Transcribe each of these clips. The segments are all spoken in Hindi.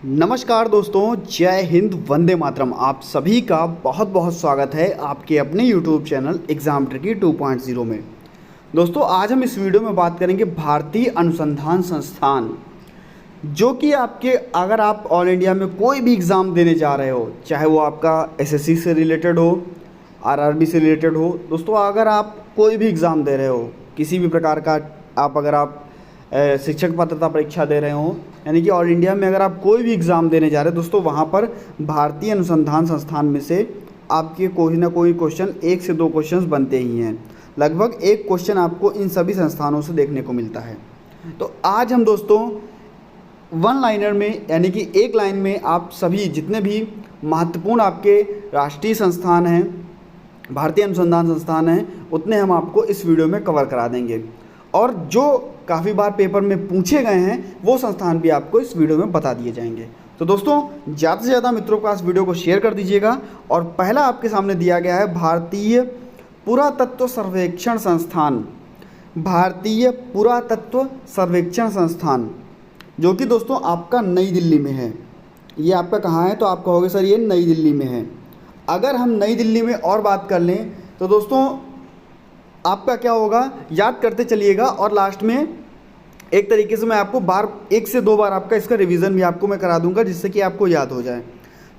नमस्कार दोस्तों, जय हिंद, वंदे मातरम। आप सभी का बहुत बहुत स्वागत है आपके अपने YouTube चैनल एग्ज़ाम ट्रिकी 2.0 में। दोस्तों, आज हम इस वीडियो में बात करेंगे भारतीय अनुसंधान संस्थान, जो कि आपके अगर आप ऑल इंडिया में कोई भी एग्ज़ाम देने जा रहे हो, चाहे वो आपका SSC से रिलेटेड हो, RRB से रिलेटेड हो। दोस्तों, अगर आप कोई भी एग्ज़ाम दे रहे हो, किसी भी प्रकार का, अगर आप शिक्षक पात्रता परीक्षा दे रहे हो, यानी कि ऑल इंडिया में अगर आप कोई भी एग्ज़ाम देने जा रहे हैं दोस्तों, वहाँ पर भारतीय अनुसंधान संस्थान में से आपके कोई ना कोई क्वेश्चन, 1 से 2 क्वेश्चंस बनते ही हैं। लगभग एक क्वेश्चन आपको इन सभी संस्थानों से देखने को मिलता है। तो आज हम दोस्तों वन लाइनर में, यानी कि एक लाइन में आप सभी जितने भी महत्वपूर्ण आपके राष्ट्रीय संस्थान हैं, भारतीय अनुसंधान संस्थान हैं, उतने हम आपको इस वीडियो में कवर करा देंगे। और जो काफ़ी बार पेपर में पूछे गए हैं वो संस्थान भी आपको इस वीडियो में बता दिए जाएंगे। तो दोस्तों, ज़्यादा से ज़्यादा मित्रों के पास वीडियो को शेयर कर दीजिएगा। और पहला आपके सामने दिया गया है भारतीय पुरातत्व सर्वेक्षण संस्थान, भारतीय पुरातत्व सर्वेक्षण संस्थान, जो कि दोस्तों आपका नई दिल्ली में है। ये आपका कहाँ है? तो आप कहोगे सर ये नई दिल्ली में है। अगर हम नई दिल्ली में और बात कर लें तो दोस्तों आपका क्या होगा, याद करते चलिएगा। और लास्ट में एक तरीके से मैं आपको 1 से 2 बार आपका इसका रिवीजन भी आपको मैं करा दूंगा, जिससे कि आपको याद हो जाए।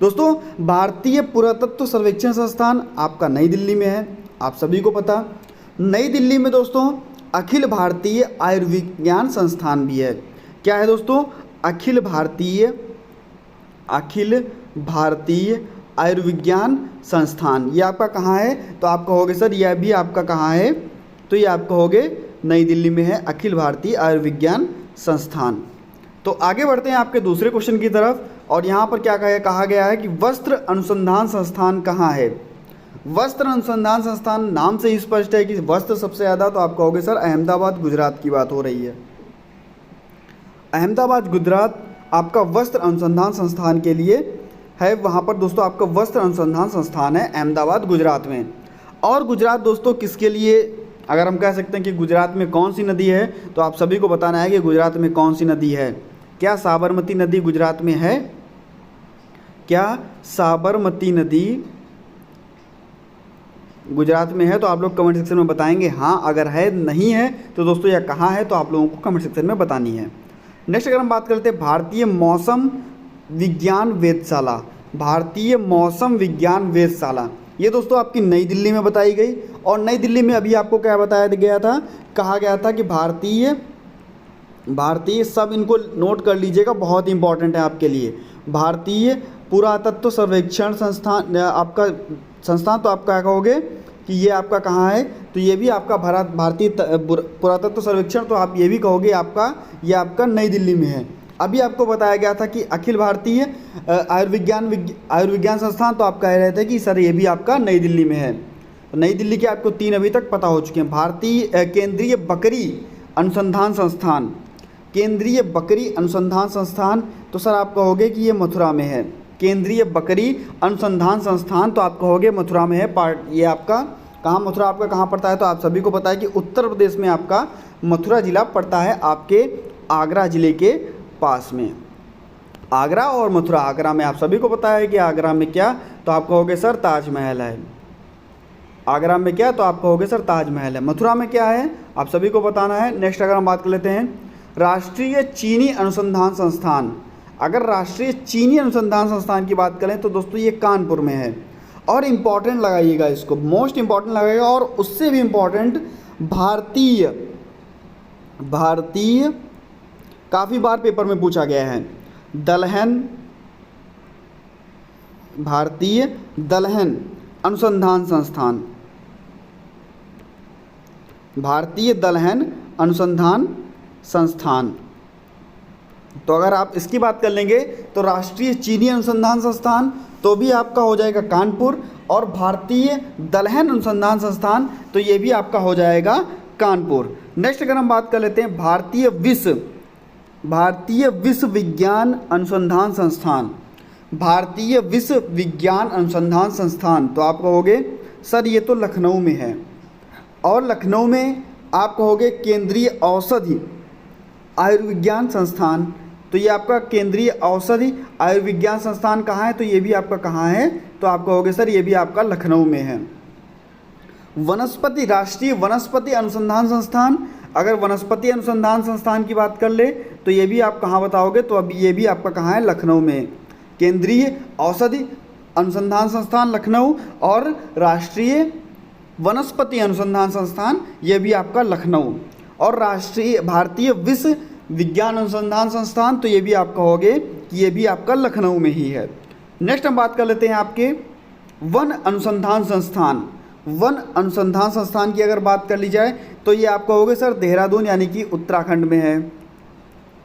दोस्तों, भारतीय पुरातत्व सर्वेक्षण संस्थान आपका नई दिल्ली में है, आप सभी को पता। नई दिल्ली में दोस्तों अखिल भारतीय आयुर्विज्ञान संस्थान भी है। क्या है दोस्तों? अखिल भारतीय आयुर्विज्ञान संस्थान। ये आपका कहाँ है? तो आप कहोगे सर यह भी आपका कहाँ है? तो ये आप कहोगे नई दिल्ली में है, अखिल भारतीय आयुर्विज्ञान संस्थान। तो आगे बढ़ते हैं आपके दूसरे क्वेश्चन की तरफ। और यहाँ पर क्या कहा गया है कि वस्त्र अनुसंधान संस्थान कहाँ है? वस्त्र अनुसंधान संस्थान नाम से ही स्पष्ट है कि वस्त्र सबसे ज़्यादा, तो आप कहोगे सर अहमदाबाद, गुजरात की बात हो रही है। अहमदाबाद, गुजरात आपका वस्त्र अनुसंधान संस्थान के लिए है। वहाँ पर दोस्तों आपका वस्त्र अनुसंधान संस्थान है अहमदाबाद, गुजरात में। और गुजरात दोस्तों किसके लिए, अगर हम कह सकते हैं कि गुजरात में कौन सी नदी है, तो आप सभी को बताना है कि गुजरात में कौन सी नदी है। क्या साबरमती नदी गुजरात में है? क्या साबरमती नदी गुजरात में है? तो आप लोग कमेंट सेक्शन में बताएंगे हाँ अगर है, नहीं है तो दोस्तों यह कहाँ है, तो आप लोगों को कमेंट सेक्शन में बतानी है। नेक्स्ट अगर हम बात करते हैं भारतीय मौसम विज्ञान वेधशाला, भारतीय मौसम विज्ञान वेधशाला, ये दोस्तों आपकी नई दिल्ली में बताई गई। और नई दिल्ली में अभी आपको क्या बताया गया था, कहा गया था कि भारतीय सब इनको नोट कर लीजिएगा, बहुत इंपॉर्टेंट है आपके लिए। भारतीय पुरातत्व सर्वेक्षण संस्थान आपका संस्थान, तो आप क्या कहोगे कि ये आपका कहाँ है? तो ये भी आपका भारतीय पुरातत्व सर्वेक्षण, तो आप ये भी कहोगे ये आपका नई दिल्ली में है। अभी आपको बताया गया था कि अखिल भारतीय आयुर्विज्ञान संस्थान, तो आप कह रहे थे कि सर ये भी आपका नई दिल्ली में है। तो नई दिल्ली के आपको 3 अभी तक पता हो चुके हैं। भारतीय केंद्रीय बकरी अनुसंधान संस्थान, केंद्रीय बकरी अनुसंधान संस्थान, तो सर आप कहोगे कि ये मथुरा में है। केंद्रीय बकरी अनुसंधान संस्थान, तो आप कहोगे मथुरा में है। ये आपका कहाँ, मथुरा आपका कहाँ पड़ता है? तो आप सभी को पता है कि उत्तर प्रदेश में आपका मथुरा जिला पड़ता है, आपके आगरा जिले के पास में। आगरा और मथुरा, आगरा में आप सभी को पता है कि आगरा में क्या, तो आप कहोगे सर ताजमहल है। आगरा में क्या, तो आप कहोगे सर ताजमहल है। मथुरा में क्या है, आप सभी को बताना है। नेक्स्ट अगर हम बात कर लेते हैं राष्ट्रीय चीनी अनुसंधान संस्थान। अगर राष्ट्रीय चीनी अनुसंधान संस्थान की बात करें तो दोस्तों ये कानपुर में है। और इम्पॉर्टेंट लगाइएगा इसको, मोस्ट इम्पॉर्टेंट लगेगा। और उससे भी इम्पॉर्टेंट भारतीय काफ़ी बार पेपर में पूछा गया है, दलहन, भारतीय दलहन अनुसंधान संस्थान, भारतीय दलहन अनुसंधान संस्थान। तो अगर आप इसकी बात कर लेंगे तो राष्ट्रीय चीनी अनुसंधान संस्थान तो भी आपका हो जाएगा कानपुर, और भारतीय दलहन अनुसंधान संस्थान तो ये भी आपका हो जाएगा कानपुर। नेक्स्ट अगर हम बात कर लेते हैं भारतीय विश्व विज्ञान अनुसंधान संस्थान, भारतीय विश्व विज्ञान अनुसंधान संस्थान, तो आप कहोगे सर ये तो लखनऊ में है। और लखनऊ में आप कहोगे केंद्रीय औषधि आयुर्विज्ञान संस्थान, तो तो ये आपका केंद्रीय औषधि आयुर्विज्ञान संस्थान कहाँ है, तो ये भी आपका कहाँ है, तो आप कहोगे सर ये भी आपका लखनऊ में है। वनस्पति राष्ट्रीय वनस्पति अनुसंधान संस्थान, अगर वनस्पति अनुसंधान संस्थान की बात कर ले तो ये भी आप कहाँ बताओगे, तो अभी ये भी आपका कहाँ है, लखनऊ में। केंद्रीय औषधि अनुसंधान संस्थान लखनऊ और राष्ट्रीय वनस्पति अनुसंधान संस्थान ये भी आपका लखनऊ, और राष्ट्रीय भारतीय विश्व विज्ञान अनुसंधान संस्थान तो ये भी आप कहोगे कि ये भी आपका लखनऊ में ही है। नेक्स्ट हम बात कर लेते हैं आपके वन अनुसंधान संस्थान। वन अनुसंधान संस्थान की अगर बात कर ली जाए तो ये आप कहोगे सर देहरादून यानी कि उत्तराखंड में है,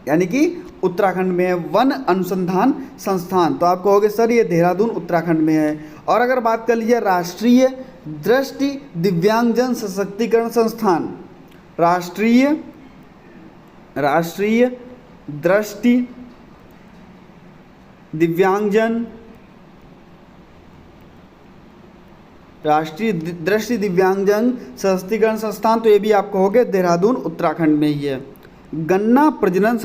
यानी कि उत्तराखंड में है वन अनुसंधान संस्थान, तो आप कहोगे सर ये देहरादून उत्तराखंड में है। और अगर बात कर लीजिए राष्ट्रीय दृष्टि दिव्यांगजन सशक्तिकरण संस्थान, राष्ट्रीय दृष्टि दिव्यांगजन सशक्तिकरण संस्थान, तो ये भी आप कहोगे देहरादून उत्तराखंड में ही है। गन्ना प्रजनन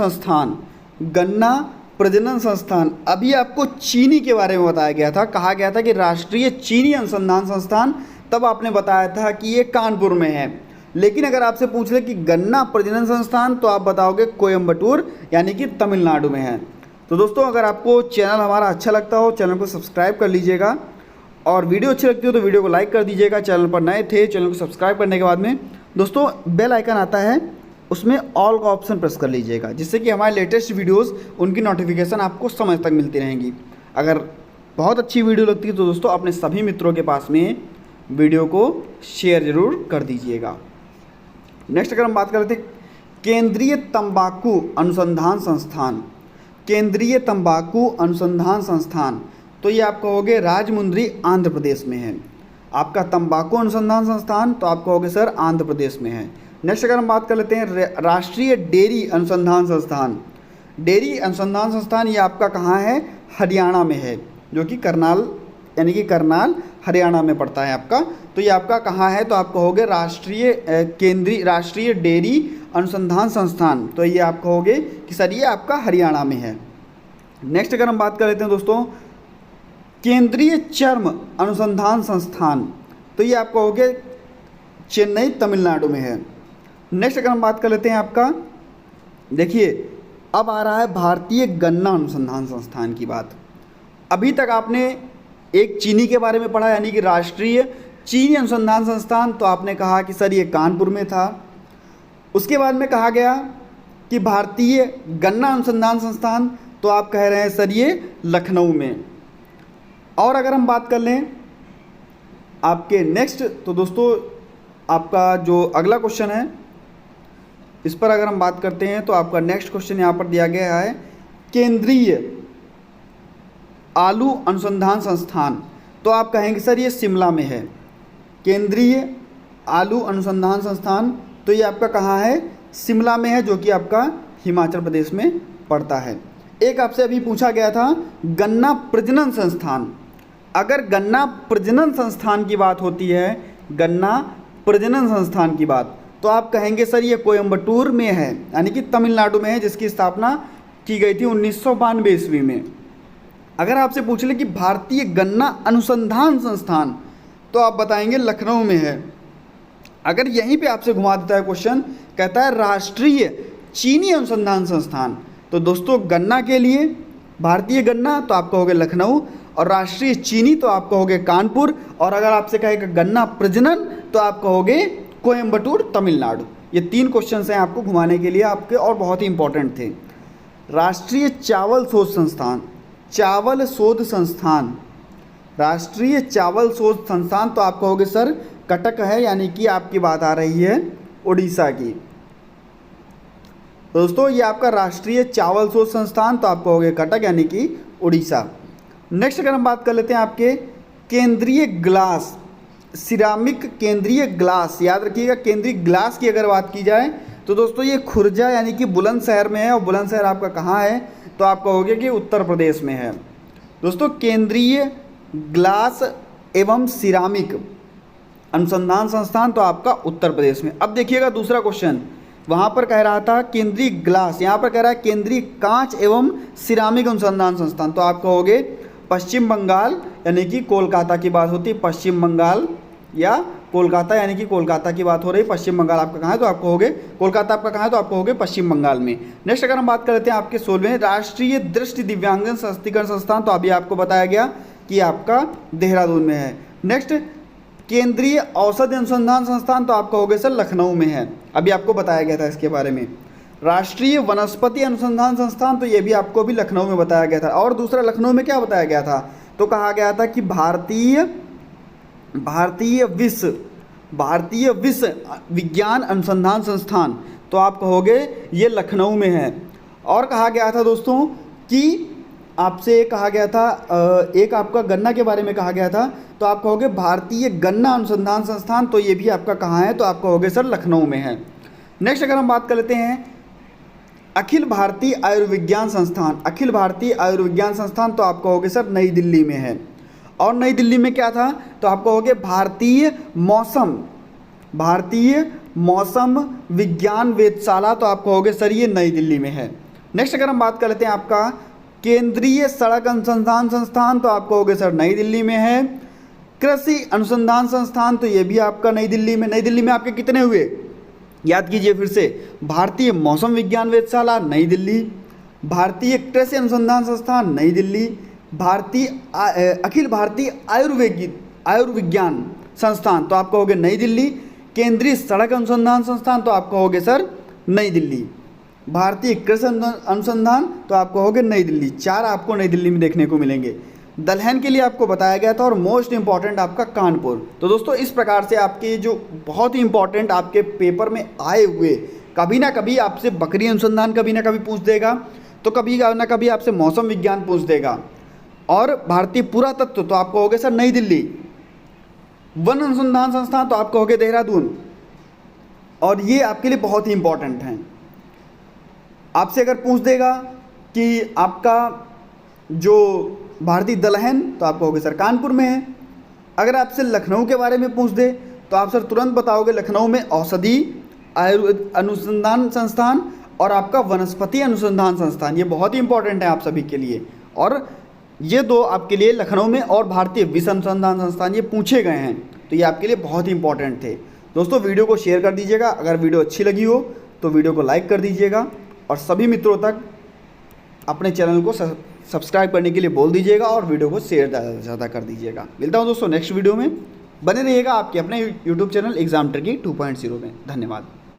संस्थान, अभी आपको चीनी के बारे में बताया गया था, कहा गया था कि राष्ट्रीय चीनी अनुसंधान संस्थान, तब आपने बताया था कि ये कानपुर में है। लेकिन अगर आपसे पूछ ले कि गन्ना प्रजनन संस्थान, तो आप बताओगे कोयम्बटूर यानी कि तमिलनाडु में है। तो दोस्तों अगर आपको चैनल हमारा अच्छा लगता हो चैनल को सब्सक्राइब कर लीजिएगा, और वीडियो अच्छी लगती हो तो वीडियो को लाइक कर दीजिएगा। चैनल पर नए थे चैनल को सब्सक्राइब करने के बाद में दोस्तों बेल आइकन आता है, उसमें ऑल का ऑप्शन प्रेस कर लीजिएगा, जिससे कि हमारे लेटेस्ट वीडियोस उनकी नोटिफिकेशन आपको समय तक मिलती रहेंगी। अगर बहुत अच्छी वीडियो लगती है तो दोस्तों अपने सभी मित्रों के पास में वीडियो को शेयर ज़रूर कर दीजिएगा। नेक्स्ट अगर हम बात करते हैं केंद्रीय तंबाकू अनुसंधान संस्थान, केंद्रीय तंबाकू अनुसंधान संस्थान, तो ये आप कहोगे राजमुंद्री आंध्र प्रदेश में है। आपका तंबाकू अनुसंधान संस्थान, तो आप कहोगे सर आंध्र प्रदेश में है। नेक्स्ट अगर हम बात कर लेते हैं राष्ट्रीय डेयरी अनुसंधान संस्थान, डेयरी अनुसंधान संस्थान ये आपका कहाँ है, हरियाणा में है, जो कि करनाल यानी कि करनाल हरियाणा में पड़ता है आपका। तो ये आपका कहाँ है, तो आप कहोगे राष्ट्रीय डेयरी अनुसंधान संस्थान, तो ये आप कहोगे कि सर ये आपका हरियाणा में है। नेक्स्ट अगर हम बात कर लेते हैं दोस्तों केंद्रीय चर्म अनुसंधान संस्थान, तो ये आप कहोगे चेन्नई तमिलनाडु में है। नेक्स्ट अगर हम बात कर लेते हैं आपका, देखिए अब आ रहा है भारतीय गन्ना अनुसंधान संस्थान की बात। अभी तक आपने एक चीनी के बारे में पढ़ा यानी कि राष्ट्रीय चीनी अनुसंधान संस्थान, तो आपने कहा कि सर ये कानपुर में था। उसके बाद में कहा गया कि भारतीय गन्ना अनुसंधान संस्थान, तो आप कह रहे हैं सर ये लखनऊ में। और अगर हम बात कर लें आपके नेक्स्ट, तो दोस्तों आपका जो अगला क्वेश्चन है इस पर अगर हम बात करते हैं तो आपका नेक्स्ट क्वेश्चन यहाँ पर दिया गया है केंद्रीय आलू अनुसंधान संस्थान, तो आप कहेंगे सर ये शिमला में है। केंद्रीय आलू अनुसंधान संस्थान, तो ये आपका कहाँ है, शिमला में है, जो कि आपका हिमाचल प्रदेश में पड़ता है। एक आपसे अभी पूछा गया था गन्ना प्रजनन संस्थान, अगर गन्ना प्रजनन संस्थान की बात होती है, गन्ना प्रजनन संस्थान की बात, तो आप कहेंगे सर ये कोयम्बटूर में है यानी कि तमिलनाडु में है, जिसकी स्थापना की गई थी 1992 ईस्वी में। अगर आपसे पूछ ले कि भारतीय गन्ना अनुसंधान संस्थान, तो आप बताएंगे लखनऊ में है। अगर यहीं पे आपसे घुमा देता है क्वेश्चन, कहता है राष्ट्रीय चीनी अनुसंधान संस्थान, तो दोस्तों गन्ना के लिए भारतीय गन्ना तो आप कहोगे लखनऊ, और राष्ट्रीय चीनी तो आप कहोगे कानपुर, और अगर आपसे कहेगा गन्ना प्रजनन तो आप कहोगे कोयम्बटूर तमिलनाडु। ये 3 क्वेश्चंस हैं आपको घुमाने के लिए आपके, और बहुत ही इंपॉर्टेंट थे। राष्ट्रीय चावल शोध संस्थान, चावल शोध संस्थान, राष्ट्रीय चावल शोध संस्थान, तो आप कहोगे सर कटक है, यानी कि आपकी बात आ रही है उड़ीसा की। दोस्तों ये आपका राष्ट्रीय चावल शोध संस्थान, तो आप कहोगे कटक यानी कि उड़ीसा। नेक्स्ट अगर हम बात कर लेते हैं आपके केंद्रीय ग्लास सिरामिक, केंद्रीय ग्लास, याद रखिएगा केंद्रीय ग्लास की अगर बात की जाए तो दोस्तों ये खुर्जा यानी कि बुलंदशहर में है, और बुलंदशहर आपका कहाँ है, तो आप कहोगे कि उत्तर प्रदेश में है। दोस्तों केंद्रीय ग्लास एवं सिरामिक अनुसंधान संस्थान, तो आपका उत्तर प्रदेश में। अब देखिएगा दूसरा क्वेश्चन, वहाँ पर कह रहा था केंद्रीय ग्लास, यहाँ पर कह रहा है केंद्रीय कांच एवं सिरामिक अनुसंधान संस्थान, तो आप कहोगे पश्चिम बंगाल यानी कि कोलकाता की बात होती है, पश्चिम बंगाल या कोलकाता यानी कि कोलकाता की बात हो रही है। पश्चिम बंगाल आपका कहाँ है, तो आप कहोगे कोलकाता आपका कहाँ है, तो आप कहोगे पश्चिम बंगाल में। नेक्स्ट अगर हम बात करते हैं आपके 16वें राष्ट्रीय दृष्टि दिव्यांगजन सशक्तिकरण संस्थान, तो अभी आपको बताया गया कि आपका देहरादून में है। नेक्स्ट केंद्रीय औषधि अनुसंधान संस्थान, तो आप कहोगे सर लखनऊ में है, अभी आपको बताया गया था इसके बारे में। राष्ट्रीय वनस्पति अनुसंधान संस्थान, तो ये भी आपको भी लखनऊ में बताया गया था। और दूसरा लखनऊ में क्या बताया गया था, तो कहा गया था कि भारतीय विश्व विज्ञान अनुसंधान संस्थान, तो आप कहोगे ये लखनऊ में है। और कहा गया था दोस्तों कि आपसे कहा गया था एक आपका गन्ना के बारे में कहा गया था, तो आप कहोगे भारतीय गन्ना अनुसंधान संस्थान, तो ये भी आपका कहाँ है, तो आप कहोगे सर लखनऊ में है। नेक्स्ट अगर हम बात कर लेते हैं अखिल भारतीय आयुर्विज्ञान संस्थान, अखिल भारतीय आयुर्विज्ञान संस्थान, तो आप कहोगे सर नई दिल्ली में है। और नई दिल्ली में क्या था, तो आप कहोगे भारतीय मौसम विज्ञान वेधशाला, तो आप कहोगे सर ये नई दिल्ली में है। नेक्स्ट अगर हम बात कर लेते हैं आपका केंद्रीय सड़क अनुसंधान संस्थान, तो आप कहोगे सर नई दिल्ली में है। कृषि अनुसंधान संस्थान, तो ये भी आपका नई दिल्ली में। नई दिल्ली में आपके कितने हुए, याद कीजिए फिर से, भारतीय मौसम विज्ञान वेधशाला नई दिल्ली, भारतीय कृषि अनुसंधान संस्थान नई दिल्ली, अखिल भारतीय आयुर्विज्ञान संस्थान, तो आप कहोगे नई दिल्ली, केंद्रीय सड़क अनुसंधान संस्थान, तो आप कहोगे सर नई दिल्ली, भारतीय कृषि अनुसंधान, तो आप कहोगे नई दिल्ली। 4 आपको नई दिल्ली में देखने को मिलेंगे। दलहन के लिए आपको बताया गया था, और मोस्ट इंपॉर्टेंट आपका कानपुर। तो दोस्तों इस प्रकार से आपके जो बहुत ही इंपॉर्टेंट आपके पेपर में आए हुए, कभी ना कभी आपसे बकरी अनुसंधान कभी ना कभी पूछ देगा, तो कभी ना कभी आपसे मौसम विज्ञान पूछ देगा, और भारतीय पुरातत्व, तो आप कहोगे सर नई दिल्ली, वन अनुसंधान संस्थान, तो आप कहोगे देहरादून। और ये आपके लिए बहुत ही इंपॉर्टेंट हैं। आपसे अगर पूछ देगा कि आपका जो भारतीय दलहन, तो आप कहोगे सर कानपुर में है। अगर आपसे लखनऊ के बारे में पूछ दे, तो आप सर तुरंत बताओगे लखनऊ में औषधि अनुसंधान संस्थान और आपका वनस्पति अनुसंधान संस्थान, ये बहुत ही इंपॉर्टेंट है आप सभी के लिए। और ये 2 आपके लिए लखनऊ में और भारतीय विश्व अनुसंधान संस्थान ये पूछे गए हैं, तो ये आपके लिए बहुत ही इंपॉर्टेंट थे। दोस्तों वीडियो को शेयर कर दीजिएगा, अगर वीडियो अच्छी लगी हो तो वीडियो को लाइक कर दीजिएगा, और सभी मित्रों तक अपने चैनल को सब्सक्राइब करने के लिए बोल दीजिएगा, और वीडियो को शेयर ज़्यादा से ज़्यादा कर दीजिएगा। मिलता हूँ दोस्तों नेक्स्ट वीडियो में, बने रहिएगा आपके अपने यूट्यूब चैनल एग्जाम ट्रिकी 2.0 में। धन्यवाद।